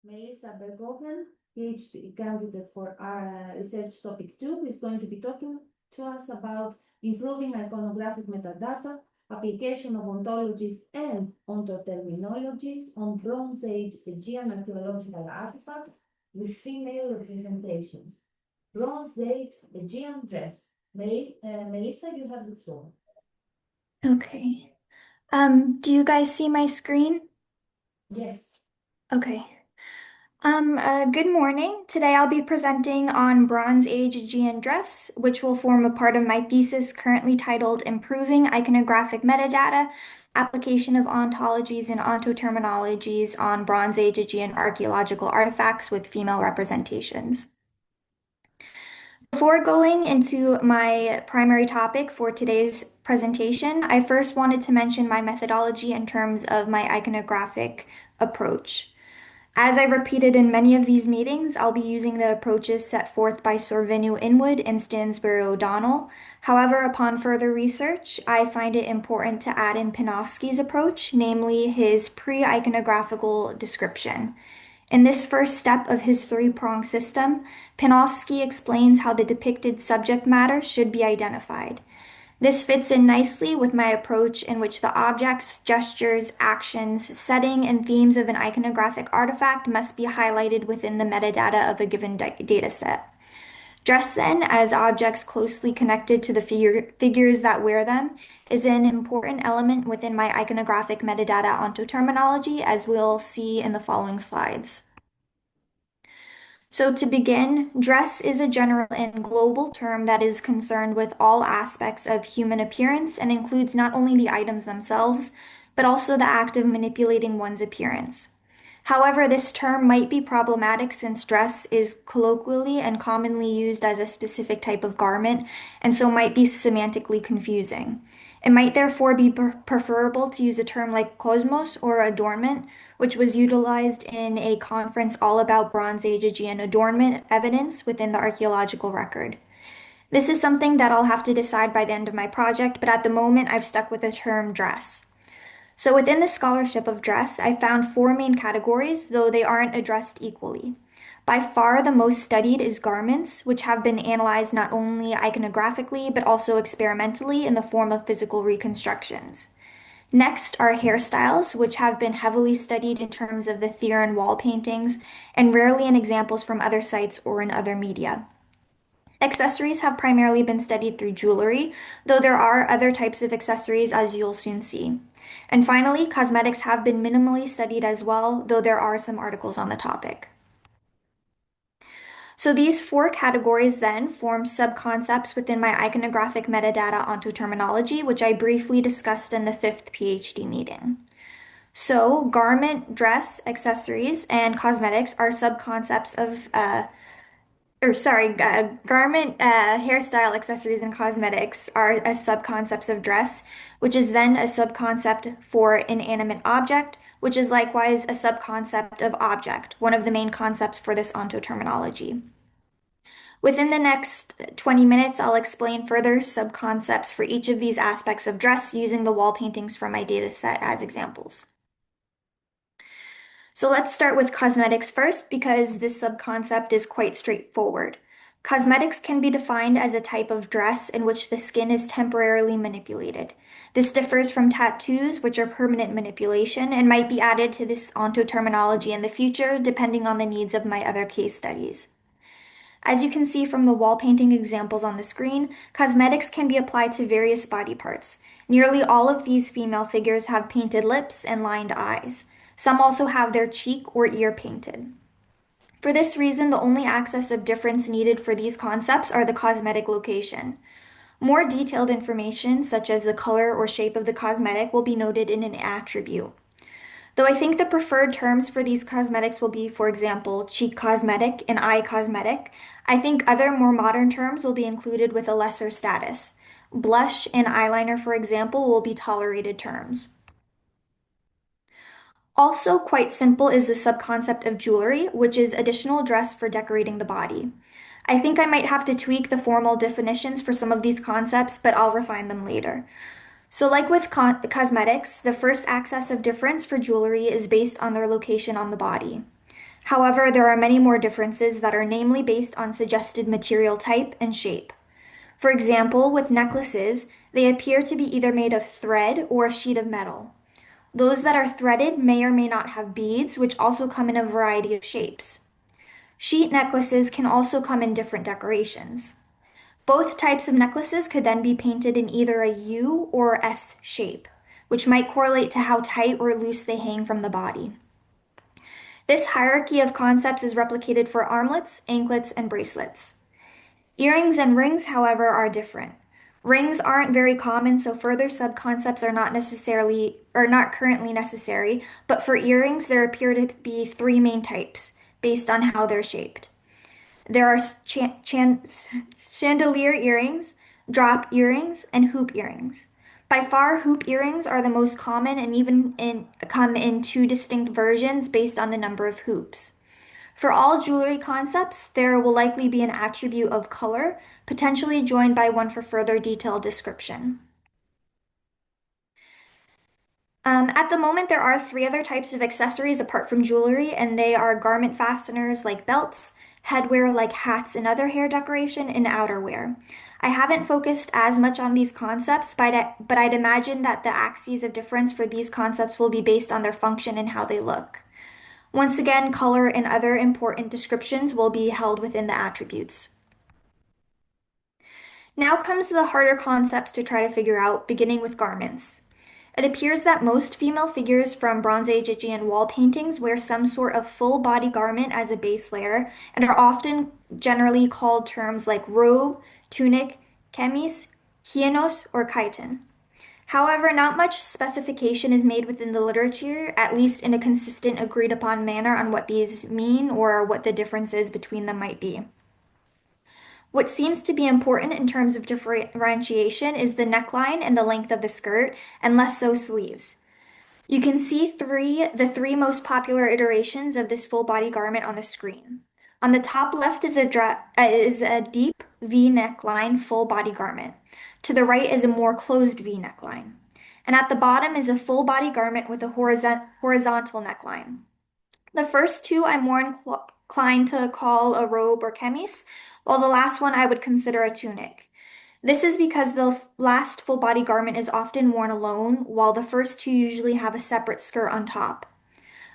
Melissa Bergoffen, PhD candidate for our research topic 2, is going to be talking to us about improving iconographic metadata, application of ontologies and ontoterminologies on Bronze Age Aegean archaeological artifacts with female representations. Bronze Age Aegean dress. Melissa, you have the floor. Okay. Do you guys see my screen? Yes. Okay. Good morning. Today I'll be presenting on Bronze Age Aegean dress, which will form a part of my thesis currently titled Improving Iconographic Metadata, Application of Ontologies and Ontoterminologies on Bronze Age Aegean Archaeological Artifacts with Female Representations. Before going into my primary topic for today's presentation, I first wanted to mention my methodology in terms of my iconographic approach. As I've repeated in many of these meetings, I'll be using the approaches set forth by Sorvinu Inwood and Stansbury O'Donnell. However, upon further research, I find it important to add in Panofsky's approach, namely his pre-iconographical description. In this first step of his three-pronged system, Panofsky explains how the depicted subject matter should be identified. This fits in nicely with my approach in which the objects, gestures, actions, setting, and themes of an iconographic artifact must be highlighted within the metadata of a given dataset. Dress, then, as objects closely connected to the figures that wear them, is an important element within my iconographic metadata ontoterminology, as we'll see in the following slides. So to begin, dress is a general and global term that is concerned with all aspects of human appearance and includes not only the items themselves, but also the act of manipulating one's appearance. However, this term might be problematic since dress is colloquially and commonly used as a specific type of garment, and so might be semantically confusing. It might therefore be preferable to use a term like kosmos or adornment, which was utilized in a conference all about Bronze Age Aegean adornment evidence within the archaeological record. This is something that I'll have to decide by the end of my project, but at the moment I've stuck with the term dress. So within the scholarship of dress, I found four main categories, though they aren't addressed equally. By far, the most studied is garments, which have been analyzed not only iconographically, but also experimentally in the form of physical reconstructions. Next are hairstyles, which have been heavily studied in terms of the Theron wall paintings, and rarely in examples from other sites or in other media. Accessories have primarily been studied through jewelry, though there are other types of accessories, as you'll soon see. And finally, cosmetics have been minimally studied as well, though there are some articles on the topic. So these four categories then form subconcepts within my iconographic metadata ontoterminology, which I briefly discussed in the fifth PhD meeting. So garment, dress, accessories, and cosmetics are subconcepts of garment, hairstyle, accessories, and cosmetics are subconcepts of dress, which is then a subconcept for inanimate object, which is likewise a subconcept of object, one of the main concepts for this ontoterminology. Within the next 20 minutes, I'll explain further subconcepts for each of these aspects of dress using the wall paintings from my dataset as examples. So let's start with cosmetics first because this subconcept is quite straightforward. Cosmetics can be defined as a type of dress in which the skin is temporarily manipulated. This differs from tattoos, which are permanent manipulation, and might be added to this ontoterminology in the future, depending on the needs of my other case studies. As you can see from the wall painting examples on the screen, cosmetics can be applied to various body parts. Nearly all of these female figures have painted lips and lined eyes. Some also have their cheek or ear painted. For this reason, the only axis of difference needed for these concepts are the cosmetic location. More detailed information, such as the color or shape of the cosmetic, will be noted in an attribute. Though I think the preferred terms for these cosmetics will be, for example, cheek cosmetic and eye cosmetic, I think other more modern terms will be included with a lesser status. Blush and eyeliner, for example, will be tolerated terms. Also quite simple is the subconcept of jewelry, which is additional dress for decorating the body. I think I might have to tweak the formal definitions for some of these concepts, but I'll refine them later. So like with cosmetics, the first axis of difference for jewelry is based on their location on the body. However, there are many more differences that are namely based on suggested material type and shape. For example, with necklaces, they appear to be either made of thread or a sheet of metal. Those that are threaded may or may not have beads, which also come in a variety of shapes. Sheet necklaces can also come in different decorations. Both types of necklaces could then be painted in either a U or S shape, which might correlate to how tight or loose they hang from the body. This hierarchy of concepts is replicated for armlets, anklets, and bracelets. Earrings and rings, however, are different. Rings aren't very common, so further subconcepts are not currently necessary, but for earrings there appear to be three main types based on how they're shaped. There are chandelier earrings, drop earrings, and hoop earrings. By far, hoop earrings are the most common and come in two distinct versions based on the number of hoops. For all jewelry concepts, there will likely be an attribute of color, potentially joined by one for further detailed description. At the moment, there are three other types of accessories apart from jewelry, and they are garment fasteners like belts, headwear like hats and other hair decoration, and outerwear. I haven't focused as much on these concepts, but I'd imagine that the axes of difference for these concepts will be based on their function and how they look. Once again, color and other important descriptions will be held within the attributes. Now comes the harder concepts to try to figure out, beginning with garments. It appears that most female figures from Bronze Age Aegean wall paintings wear some sort of full body garment as a base layer and are often generally called terms like robe, tunic, chemis, hienos, or chiton. However, not much specification is made within the literature, at least in a consistent, agreed upon manner on what these mean or what the differences between them might be. What seems to be important in terms of differentiation is the neckline and the length of the skirt, and less so sleeves. You can see the three most popular iterations of this full body garment on the screen. On the top left is a deep V neckline full body garment. To the right is a more closed V neckline. And at the bottom is a full body garment with a horizontal neckline. The first two I'm more inclined to call a robe or chemise, while the last one I would consider a tunic. This is because the last full body garment is often worn alone, while the first two usually have a separate skirt on top.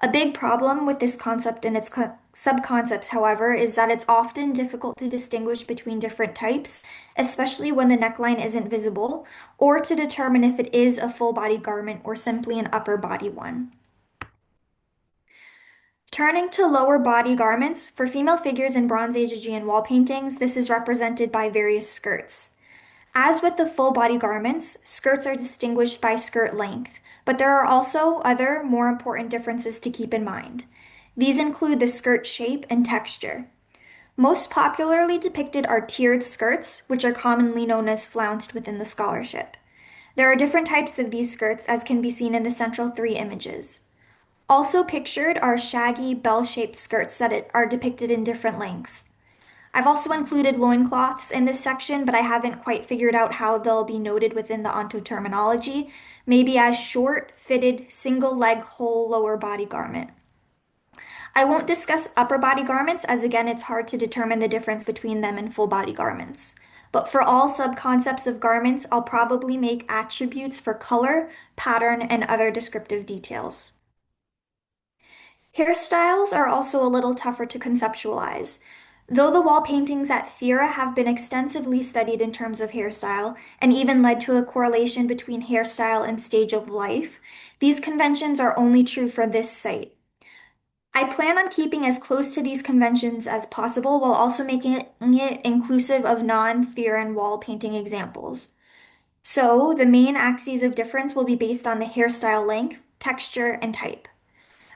A big problem with this concept and its subconcepts, however, is that it's often difficult to distinguish between different types, especially when the neckline isn't visible, or to determine if it is a full body garment or simply an upper body one. Turning to lower body garments, for female figures in Bronze Age Aegean wall paintings, this is represented by various skirts. As with the full body garments, skirts are distinguished by skirt length, but there are also other more important differences to keep in mind. These include the skirt shape and texture. Most popularly depicted are tiered skirts, which are commonly known as flounced within the scholarship. There are different types of these skirts, as can be seen in the central three images. Also pictured are shaggy, bell-shaped skirts that are depicted in different lengths. I've also included loincloths in this section, but I haven't quite figured out how they'll be noted within the ontoterminology, maybe as short, fitted, single-leg whole lower body garment. I won't discuss upper body garments, as again it's hard to determine the difference between them and full body garments. But for all subconcepts of garments, I'll probably make attributes for color, pattern, and other descriptive details. Hairstyles are also a little tougher to conceptualize. Though the wall paintings at Thera have been extensively studied in terms of hairstyle, and even led to a correlation between hairstyle and stage of life, these conventions are only true for this site. I plan on keeping as close to these conventions as possible while also making it inclusive of non-Theran wall painting examples. So, the main axes of difference will be based on the hairstyle length, texture, and type.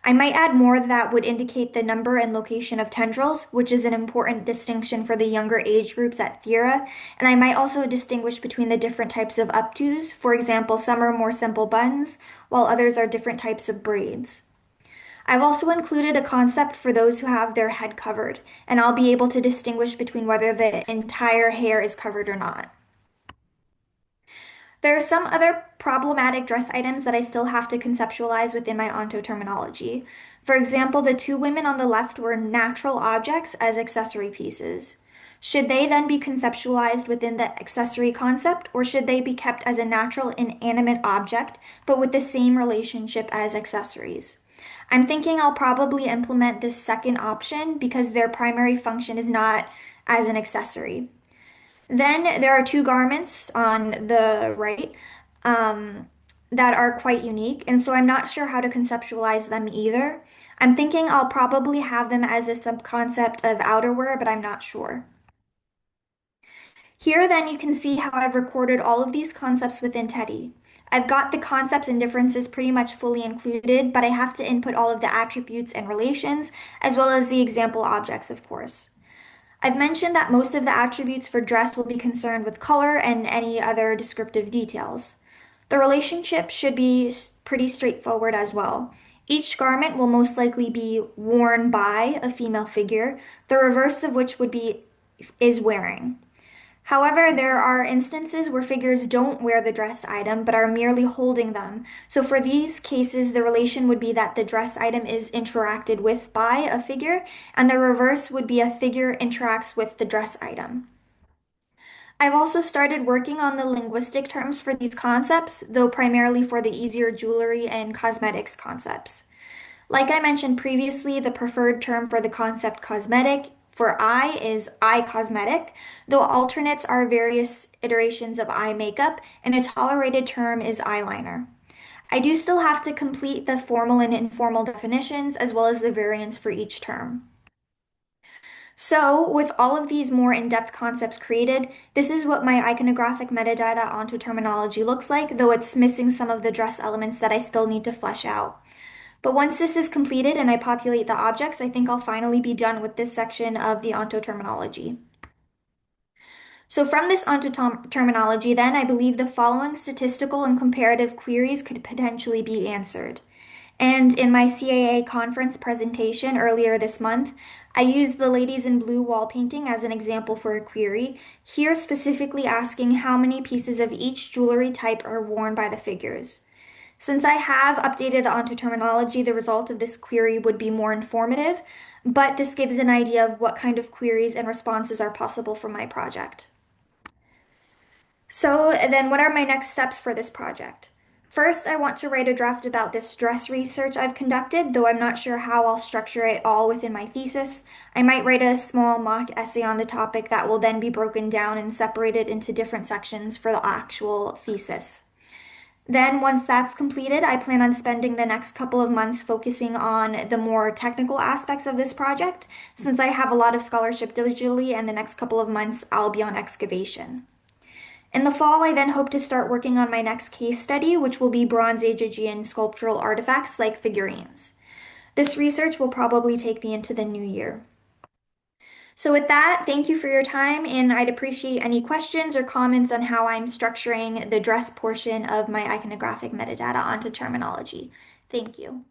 I might add more that would indicate the number and location of tendrils, which is an important distinction for the younger age groups at Thera, and I might also distinguish between the different types of updos. For example, some are more simple buns, while others are different types of braids. I've also included a concept for those who have their head covered, and I'll be able to distinguish between whether the entire hair is covered or not. There are some other problematic dress items that I still have to conceptualize within my ontoterminology. For example, the two women on the left were natural objects as accessory pieces. Should they then be conceptualized within the accessory concept, or should they be kept as a natural inanimate object, but with the same relationship as accessories? I'm thinking I'll probably implement this second option because their primary function is not as an accessory. Then there are two garments on the right um, that are quite unique, and so I'm not sure how to conceptualize them either. I'm thinking I'll probably have them as a subconcept of outerwear, but I'm not sure. Here then you can see how I've recorded all of these concepts within Teddy. I've got the concepts and differences pretty much fully included, but I have to input all of the attributes and relations, as well as the example objects, of course. I've mentioned that most of the attributes for dress will be concerned with color and any other descriptive details. The relationship should be pretty straightforward as well. Each garment will most likely be worn by a female figure, the reverse of which would be is wearing. However, there are instances where figures don't wear the dress item but are merely holding them. So for these cases, the relation would be that the dress item is interacted with by a figure, and the reverse would be a figure interacts with the dress item. I've also started working on the linguistic terms for these concepts, though primarily for the easier jewelry and cosmetics concepts. Like I mentioned previously, the preferred term for the concept cosmetic for eye is eye cosmetic, though alternates are various iterations of eye makeup, and a tolerated term is eyeliner. I do still have to complete the formal and informal definitions as well as the variants for each term. So, with all of these more in-depth concepts created, this is what my iconographic metadata onto terminology looks like, though it's missing some of the dress elements that I still need to flesh out. But once this is completed and I populate the objects, I think I'll finally be done with this section of the ontoterminology. So from this ontoterminology, then, I believe the following statistical and comparative queries could potentially be answered. And in my CAA conference presentation earlier this month, I used the ladies in blue wall painting as an example for a query, here specifically asking how many pieces of each jewelry type are worn by the figures. Since I have updated the onto terminology, the result of this query would be more informative, but this gives an idea of what kind of queries and responses are possible for my project. So then what are my next steps for this project? First, I want to write a draft about this dress research I've conducted, though I'm not sure how I'll structure it all within my thesis. I might write a small mock essay on the topic that will then be broken down and separated into different sections for the actual thesis. Then, once that's completed, I plan on spending the next couple of months focusing on the more technical aspects of this project, since I have a lot of scholarship digitally, and the next couple of months I'll be on excavation. In the fall, I then hope to start working on my next case study, which will be Bronze Age Aegean sculptural artifacts like figurines. This research will probably take me into the new year. So with that, thank you for your time, and I'd appreciate any questions or comments on how I'm structuring the dress portion of my iconographic metadata onto terminology. Thank you.